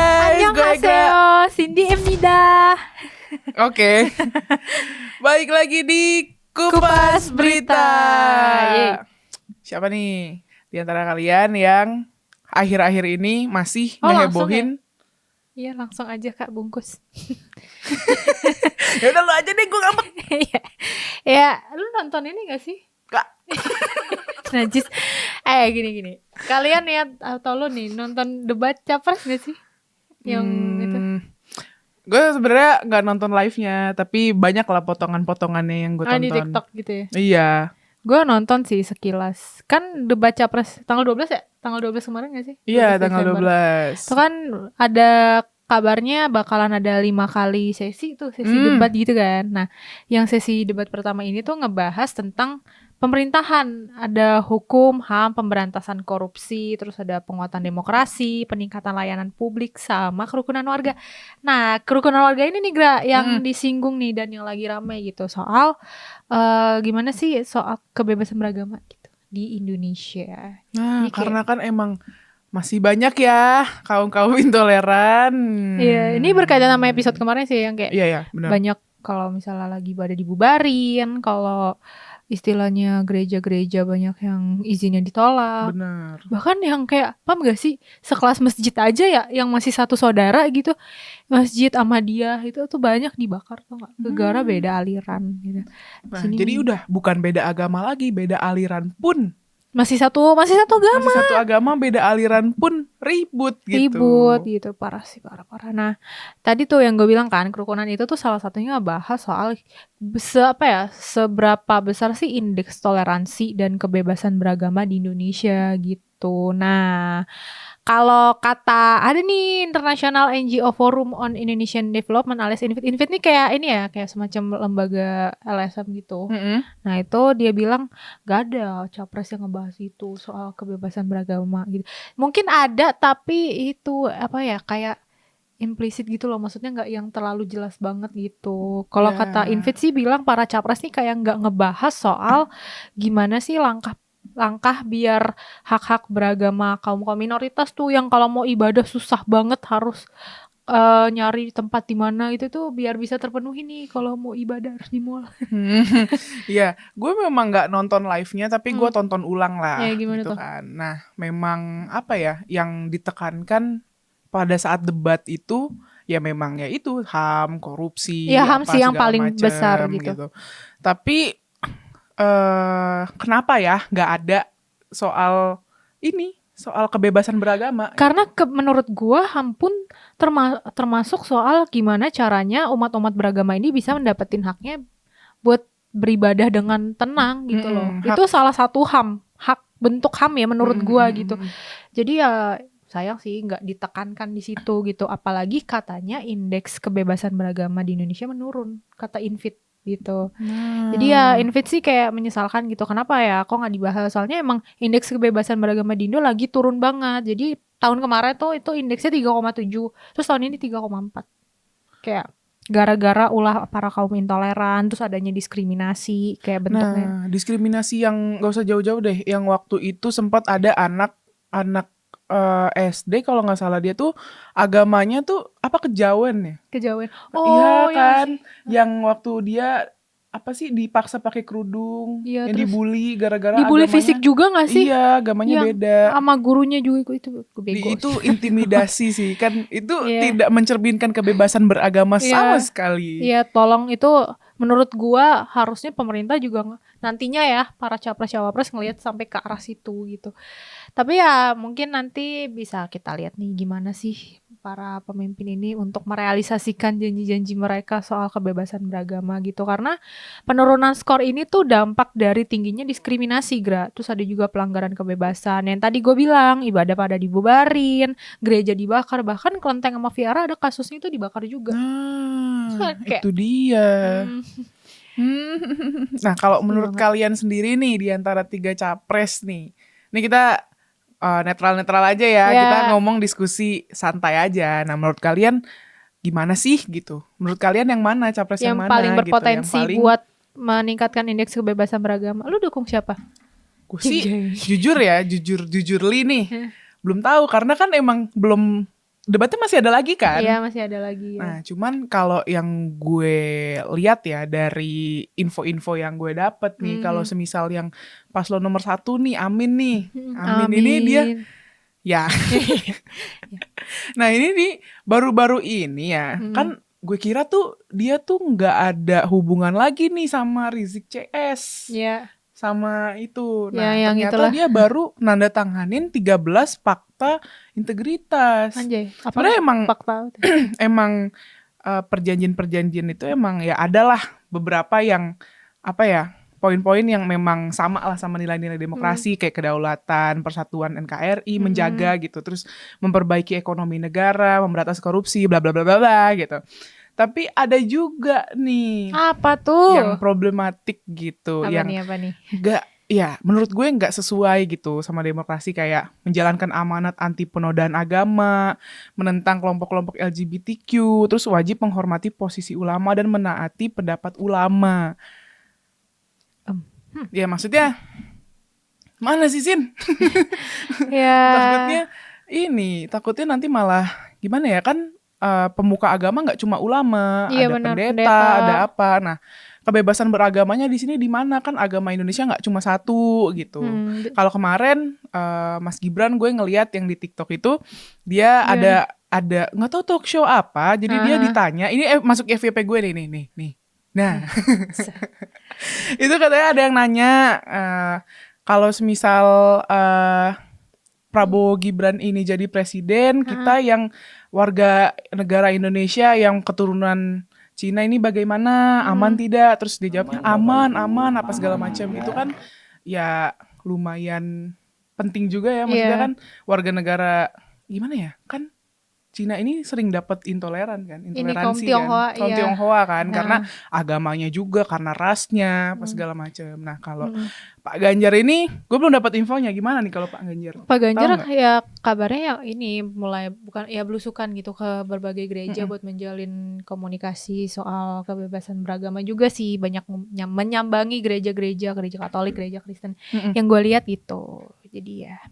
guys, gue Egra. Annyeonghaseyo, Cindy Emnida. Oke. Balik lagi di Kupas Berita. Yeay. Siapa nih di antara kalian yang akhir-akhir ini masih Oh, ngehebohin? Iya, langsung aja Kak bungkus. Ya udah lu aja deh, gue ngambek. Iya. Ya, lu nonton ini gak sih? Kak. Najis. Gini. Kalian ya atau lu nih nonton debat capres gak sih? Yang itu. Gue sebenarnya nggak nonton live-nya, tapi banyak lah potongan-potongannya yang gue tonton. Di TikTok gitu ya. Iya. Gue nonton sih sekilas. Kan debat capres tanggal 12 ya? Tanggal 12 kemarin gak sih? Iya, 12 tanggal Desember. 12. Itu kan ada kabarnya bakalan ada 5 kali sesi debat gitu kan. Nah, yang sesi debat pertama ini tuh ngebahas tentang pemerintahan, ada hukum, HAM, pemberantasan korupsi, terus ada penguatan demokrasi, peningkatan layanan publik, sama kerukunan warga. Nah, kerukunan warga ini nih Gra, yang disinggung nih dan yang lagi ramai gitu soal gimana sih soal kebebasan beragama gitu di Indonesia. Nah, Ini karena kan emang masih banyak ya kaum-kaum intoleran. Iya, ini berkaitan sama episode kemarin sih yang kayak Iya, benar. banyak kalau misalnya lagi pada dibubarin, kalau istilahnya gereja-gereja banyak yang izinnya ditolak. Benar. Bahkan yang kayak, paham gak sih, sekelas masjid aja ya, yang masih satu saudara gitu, Masjid Ahmadiyah itu tuh banyak dibakar tuh gak? Negara beda aliran gitu. Nah, Sini jadi udah bukan beda agama lagi, beda aliran pun. masih satu agama. Masih satu agama, beda aliran pun ribut gitu. Ribut gitu, parah sih, parah. Nah, tadi tuh yang gue bilang kan, kerukunan itu tuh salah satunya bahas soal seberapa besar sih indeks toleransi dan kebebasan beragama di Indonesia gitu. Nah, kalau kata ada nih International NGO Forum on Indonesian Development alias INVIT. INVIT nih kayak ini ya, kayak semacam lembaga LSM gitu. Nah itu dia bilang gak ada capres yang ngebahas itu soal kebebasan beragama gitu. Mungkin ada tapi itu kayak implisit gitu loh, maksudnya nggak yang terlalu jelas banget gitu. Kalau kata INVIT sih bilang para capres nih kayak nggak ngebahas soal gimana sih langkah biar hak-hak beragama kaum minoritas tuh yang kalau mau ibadah susah banget harus nyari tempat di mana itu tuh biar bisa terpenuhi nih kalau mau ibadah harus di mall. Iya, gue memang nggak nonton live-nya tapi gue tonton ulang lah. Ya, gimana gitu tuh? kan. Nah, memang yang ditekankan pada saat debat itu ya memang ya itu HAM, korupsi, Ya HAM sih yang paling macem, besar gitu. Tapi kenapa ya nggak ada soal kebebasan beragama? Karena menurut gua HAM pun termasuk soal gimana caranya umat-umat beragama ini bisa mendapatkan haknya buat beribadah dengan tenang gitu loh. Itu salah satu hak bentuk HAM ya menurut gua gitu. Jadi ya sayang sih nggak ditekankan di situ gitu. Apalagi katanya indeks kebebasan beragama di Indonesia menurun, kata INVIT gitu. Jadi ya INVIT sih kayak menyesalkan gitu. Kenapa ya kok nggak dibahas? Soalnya emang indeks kebebasan beragama di Indo lagi turun banget. Jadi tahun kemarin tuh itu indeksnya 3,7, terus tahun ini 3,4. Kayak gara-gara ulah para kaum intoleran, terus adanya diskriminasi kayak bentuknya. Nah, diskriminasi yang gak usah jauh-jauh deh. Yang waktu itu sempat ada anak SD kalau nggak salah, dia tuh agamanya tuh kejawen ya? Kejawen. Iya kan, yang yang waktu dia dipaksa pakai kerudung, iya, yang terus dibully gara-gara dibully agamanya. fisik juga nggak sih? Iya, agamanya Yang beda. sama gurunya juga itu bego. Itu intimidasi sih kan, itu Iya. tidak mencerminkan kebebasan beragama sama sekali. Iya, tolong itu menurut gua harusnya pemerintah juga nantinya ya para capres-cawapres ngelihat sampai ke arah situ gitu. Tapi ya mungkin nanti bisa kita lihat nih gimana sih para pemimpin ini untuk merealisasikan janji-janji mereka soal kebebasan beragama gitu. Karena penurunan skor ini tuh dampak dari tingginya diskriminasi, Gra. Terus ada juga pelanggaran kebebasan. Yang tadi gue bilang, ibadah pada dibubarin, gereja dibakar, bahkan kelenteng sama Viara ada kasusnya itu dibakar juga. Nah, Kayak, itu dia. Nah, kalau menurut kalian sendiri nih di antara 3 capres nih. Ini kita netral-netral aja ya. Kita ngomong diskusi santai aja. Nah, menurut kalian gimana sih gitu? Menurut kalian yang mana capres yang mana paling berpotensi gitu? Yang paling buat meningkatkan indeks kebebasan beragama? Lu dukung siapa? Gue sih jujur Li nih belum tahu karena kan emang belum debatnya masih ada lagi kan? Iya, masih ada lagi ya. Nah, cuman kalau yang gue lihat ya dari info-info yang gue dapet nih, kalau semisal yang paslon nomor 1 nih, Amin nih. Amin ini dia ya. Nah, ini nih baru-baru ini ya. Kan gue kira tuh dia tuh nggak ada hubungan lagi nih sama Rizik CS. Iya. Sama itu. Ya, Nah, yang ternyata itulah. dia baru nanda tanganin 13 fakta integritas. Anjay, apa Sebenarnya emang fakta? emang perjanjian-perjanjian itu emang ya adalah beberapa yang apa ya, poin-poin yang memang sama lah sama nilai-nilai demokrasi kayak kedaulatan, persatuan NKRI, menjaga gitu, terus memperbaiki ekonomi negara, memberantas korupsi, bla bla bla bla bla gitu. Tapi ada juga nih Apa tuh? yang problematik gitu, Apa yang nih? nggak, ya menurut gue nggak sesuai gitu sama demokrasi, kayak menjalankan amanat anti penodaan agama, menentang kelompok-kelompok LGBTQ, terus wajib menghormati posisi ulama dan menaati pendapat ulama. Ya maksudnya mana sih Sin? Ya. Takutnya nanti malah gimana ya, kan pemuka agama nggak cuma ulama, Iya, ada benar, pendeta, ada apa. Nah, kebebasan beragamanya di sini di mana? Kan agama Indonesia nggak cuma satu gitu. Kalau kemarin Mas Gibran gue ngelihat yang di TikTok itu dia ada nggak tahu talk show apa, jadi dia ditanya, ini masuk FYP gue nih. Nah, itu katanya ada yang nanya kalau semisal Prabowo Gibran ini jadi presiden, kita yang warga negara Indonesia yang keturunan Cina ini bagaimana, aman tidak? Terus dia jawabnya aman, apa segala macam. Itu kan ya lumayan penting juga ya, maksudnya kan warga negara gimana ya, kan Cina ini sering dapat intoleransi kan, kaum Tionghoa kan, karena agamanya juga, karena rasnya, apa segala macam. Nah kalau Pak Ganjar ini, gue belum dapat infonya gimana nih kalau Pak Ganjar. Pak Ganjar ya kabarnya ya ini mulai bukan ya belusukan gitu ke berbagai gereja buat menjalin komunikasi soal kebebasan beragama juga sih, banyak menyambangi gereja Katolik, gereja Kristen yang gue lihat gitu. Jadi ya.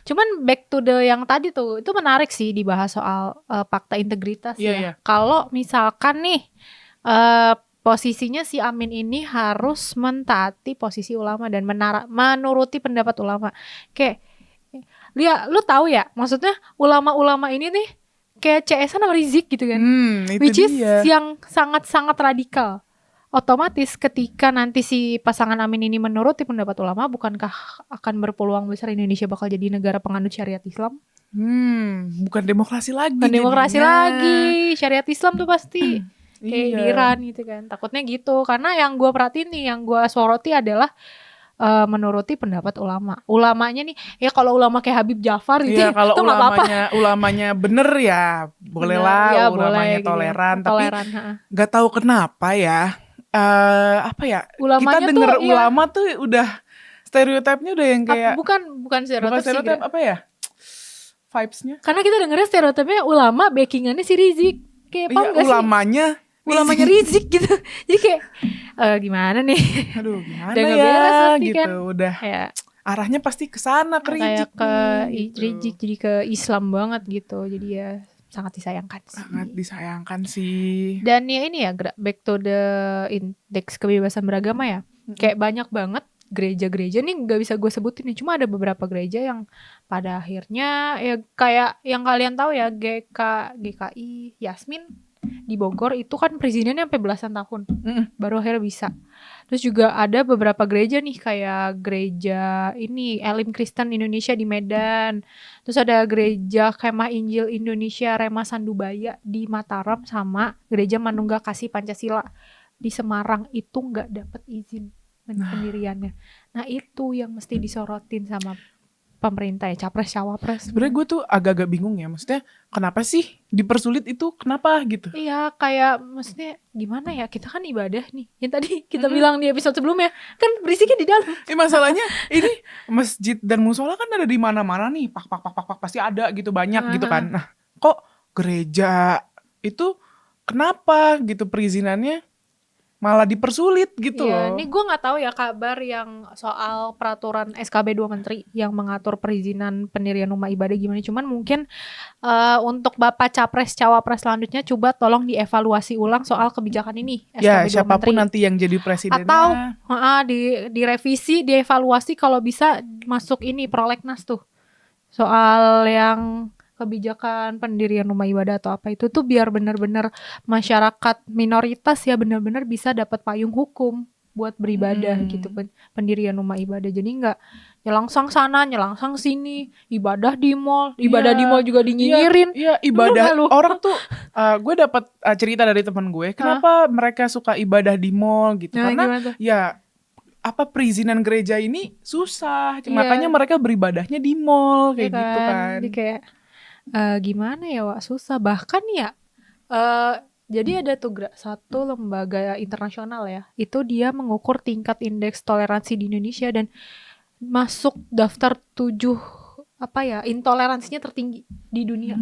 Cuman back to the yang tadi tuh, itu menarik sih dibahas soal fakta integritas ya. Kalau misalkan nih posisinya si Amin ini harus mentaati posisi ulama dan menuruti pendapat ulama. Kayak lu tahu ya, maksudnya ulama-ulama ini nih kayak CS-an sama Rizik gitu kan. Which is yang sangat-sangat radikal. Otomatis ketika nanti si pasangan Amin ini menuruti pendapat ulama, bukankah akan berpeluang besar Indonesia bakal jadi negara penganut syariat Islam? Bukan demokrasi lagi. Bukan demokrasi lagi, syariat Islam tuh pasti kayak di Iran gitu kan. Takutnya gitu, karena yang gue perhatiin nih, yang gue soroti adalah menuruti pendapat ulama. Ulamanya nih, ya kalau ulama kayak Habib Jafar gitu, ya, kalau ulamanya bener ya boleh lah, ya, ulamanya boleh, toleran, gitu. Tapi nggak tahu kenapa ya. Apa ya, ulamanya kita denger ulama tuh udah stereotipnya udah yang kayak bukan stereotip sih, apa ya, vibesnya, karena kita dengernya stereotipnya ulama backingannya si Rizik kayak ulamanya Rizik gitu. Jadi kayak gimana nih, aduh gimana udah ya gitu kan. Udah ya, arahnya pasti kesana ke Rizik, ke Rizik jadi ke Islam banget gitu. Jadi ya sangat disayangkan sih. Dan ya ini ya, back to the indeks kebebasan beragama ya. Kayak banyak banget gereja-gereja nih, gak bisa gue sebutin nih, cuma ada beberapa gereja yang pada akhirnya ya kayak yang kalian tahu ya, GKI Yasmin di Bogor itu kan presidennya sampai belasan tahun baru akhirnya bisa. Terus juga ada beberapa gereja nih, kayak gereja ini Elim Kristen Indonesia di Medan. Terus ada gereja Kemah Injil Indonesia Rema Sandubaya di Mataram, sama gereja Manunggal Kasih Pancasila di Semarang. Itu nggak dapat izin pendiriannya. Nah itu yang mesti disorotin sama pemerintah ya, capres cawapres. Sebenarnya gue tuh agak-agak bingung ya, maksudnya kenapa sih dipersulit itu, kenapa gitu? Iya, kayak maksudnya gimana ya, kita kan ibadah nih, yang tadi kita bilang di episode sebelumnya kan berisiknya di dalam. Masalahnya ini masjid dan musola kan ada di mana-mana nih, pak pasti ada gitu, banyak gitu kan. Nah kok gereja itu kenapa gitu perizinannya malah dipersulit gitu Iya, loh. ini gue nggak tahu ya kabar yang soal peraturan SKB 2 Menteri yang mengatur perizinan pendirian rumah ibadah gimana. Cuman mungkin untuk Bapak Capres Cawapres selanjutnya coba tolong dievaluasi ulang soal kebijakan ini Ya, SKB 2 siapapun Menteri. nanti yang jadi Atau presidennya. direvisi, dievaluasi kalau bisa masuk ini prolegnas tuh. Soal yang kebijakan pendirian rumah ibadah atau apa itu tuh biar benar-benar masyarakat minoritas ya benar-benar bisa dapat payung hukum buat beribadah gitu pendirian rumah ibadah. Jadi nggak nyelangsang sana, nyelangsang sini, ibadah di mall juga dinyinyirin. Iya, ibadah orang tuh gue dapat cerita dari teman gue, kenapa mereka suka ibadah di mall gitu. Karena ya apa perizinan gereja ini susah, makanya mereka beribadahnya di mall kayak gitu kan. Jadi kayak gimana ya Wak, susah. Bahkan ya jadi ada tuh satu lembaga internasional ya, itu dia mengukur tingkat indeks toleransi di Indonesia dan masuk daftar 7 intoleransinya tertinggi di dunia.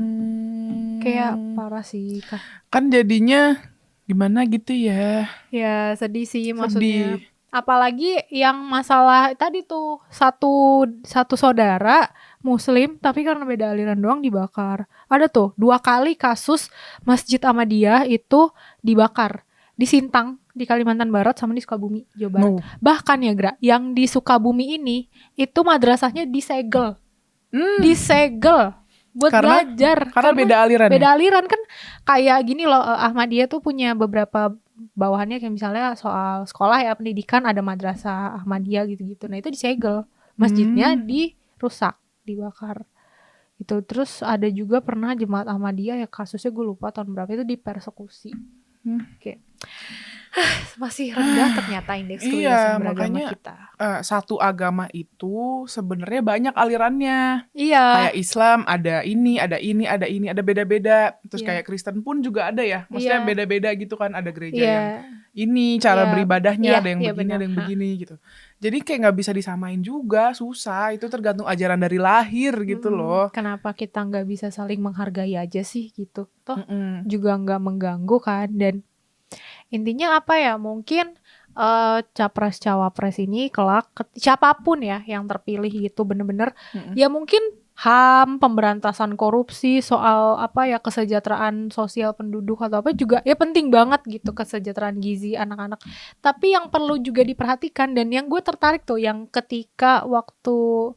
Kayak parah sih kan jadinya gimana gitu ya. Ya sedih sih maksudnya. Apalagi yang masalah tadi tuh satu saudara Muslim tapi karena beda aliran doang dibakar. Ada tuh 2 kali kasus Masjid Ahmadiyah itu dibakar di Sintang di Kalimantan Barat sama di Sukabumi Jawa Barat. Bahkan ya Gra, yang di Sukabumi ini itu madrasahnya disegel. Disegel buat belajar karena beda aliran. Beda aliran kan kayak gini loh, Ahmadiyah tuh punya beberapa bawahannya kayak misalnya soal sekolah ya pendidikan ada madrasah Ahmadiyah gitu-gitu. Nah itu disegel, masjidnya dirusak, dibakar. Itu terus ada juga pernah jemaat Ahmadiyah ya kasusnya gue lupa tahun berapa itu dipersekusi. Kayak masih rendah ternyata indeks kebebasan beragama kita. Satu agama itu sebenarnya banyak alirannya. Iya. Kayak Islam ada ini, ada beda-beda. Terus kayak Kristen pun juga ada ya. Maksudnya beda-beda gitu kan, ada gereja yang ini cara beribadahnya, ada yang begini, ada yang begini gitu. Jadi kayak nggak bisa disamain juga, susah. Itu tergantung ajaran dari lahir gitu loh. Kenapa kita nggak bisa saling menghargai aja sih gitu? Toh juga nggak mengganggu kan. Dan intinya apa ya, mungkin capres cawapres ini kelak siapapun ya yang terpilih gitu bener-bener ya mungkin HAM, pemberantasan korupsi, soal kesejahteraan sosial penduduk atau apa juga ya penting banget gitu, kesejahteraan gizi anak-anak. Tapi yang perlu juga diperhatikan dan yang gue tertarik tuh yang ketika waktu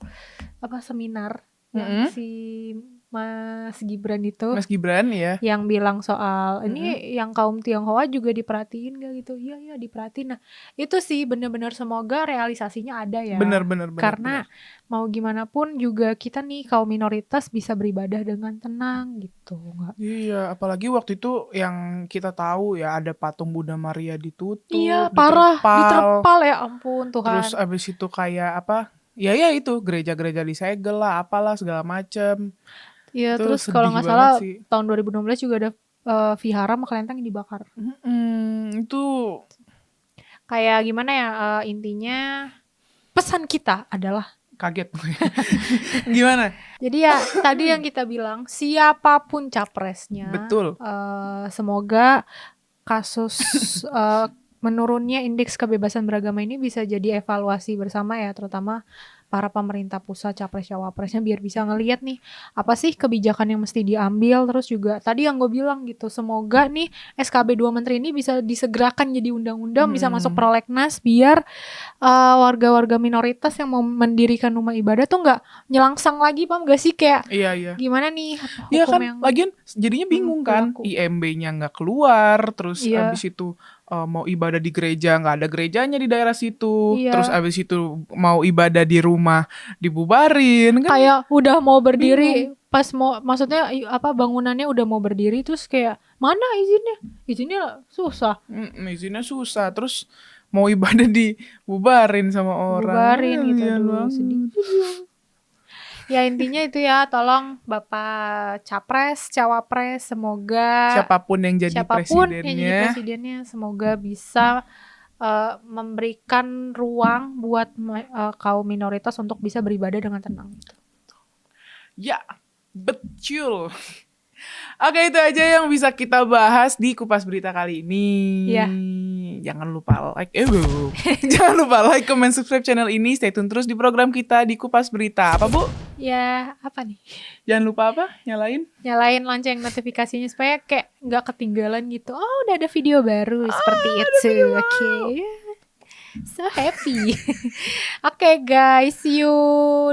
seminar yang si Mas Gibran itu. Mas Gibran ya. Yang bilang soal ini yang kaum Tionghoa juga diperhatiin gak gitu. Iya diperhatiin. Nah itu sih benar-benar semoga realisasinya ada ya. Benar. Karena mau gimana pun juga kita nih kaum minoritas bisa beribadah dengan tenang gitu. Iya apalagi waktu itu yang kita tahu ya ada patung Bunda Maria ditutup. Iya parah diterpal ya ampun Tuhan. Terus abis itu kayak ya itu gereja-gereja disegel lah apalah segala macem. Iya terus kalau nggak salah tahun 2016 juga ada vihara sama kelenteng yang dibakar. Itu kayak gimana ya, intinya pesan kita adalah kaget. Gimana? Jadi ya tadi yang kita bilang siapapun capresnya, betul. Semoga kasus menurunnya indeks kebebasan beragama ini bisa jadi evaluasi bersama ya, terutama para pemerintah pusat, capres cawapresnya biar bisa ngelihat nih apa sih kebijakan yang mesti diambil. Terus juga tadi yang gue bilang gitu, semoga nih SKB 2 Menteri ini bisa disegerakan jadi undang-undang, bisa masuk prolegnas biar warga-warga minoritas yang mau mendirikan rumah ibadah tuh nggak nyelangsang lagi, paham gak sih kayak gimana nih hukum kan, yang lagian jadinya bingung kan, IMB-nya nggak keluar, terus abis itu mau ibadah di gereja nggak ada gerejanya di daerah situ, terus abis itu mau ibadah di rumah dibubarin kan, kayak udah mau berdiri pas mau maksudnya bangunannya udah mau berdiri terus kayak mana izinnya susah, izinnya susah, terus mau ibadah dibubarin sama orang, gitu, aduh sedih. Ya intinya itu ya, tolong Bapak Capres, Cawapres, semoga siapapun yang jadi presidennya semoga bisa memberikan ruang buat kaum minoritas untuk bisa beribadah dengan tenang. Ya, betul. Oke, itu aja yang bisa kita bahas di Kupas Berita kali ini. Ya. Jangan lupa like, jangan lupa like, comment, subscribe channel ini. Stay tune terus di program kita di Kupas Berita. Apa Bu? Ya, apa nih? Jangan lupa apa? Nyalain lonceng notifikasinya supaya kayak nggak ketinggalan gitu. Oh, udah ada video baru seperti itu. Oke. So happy. Oke guys, see you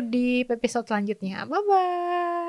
di episode selanjutnya. Bye bye.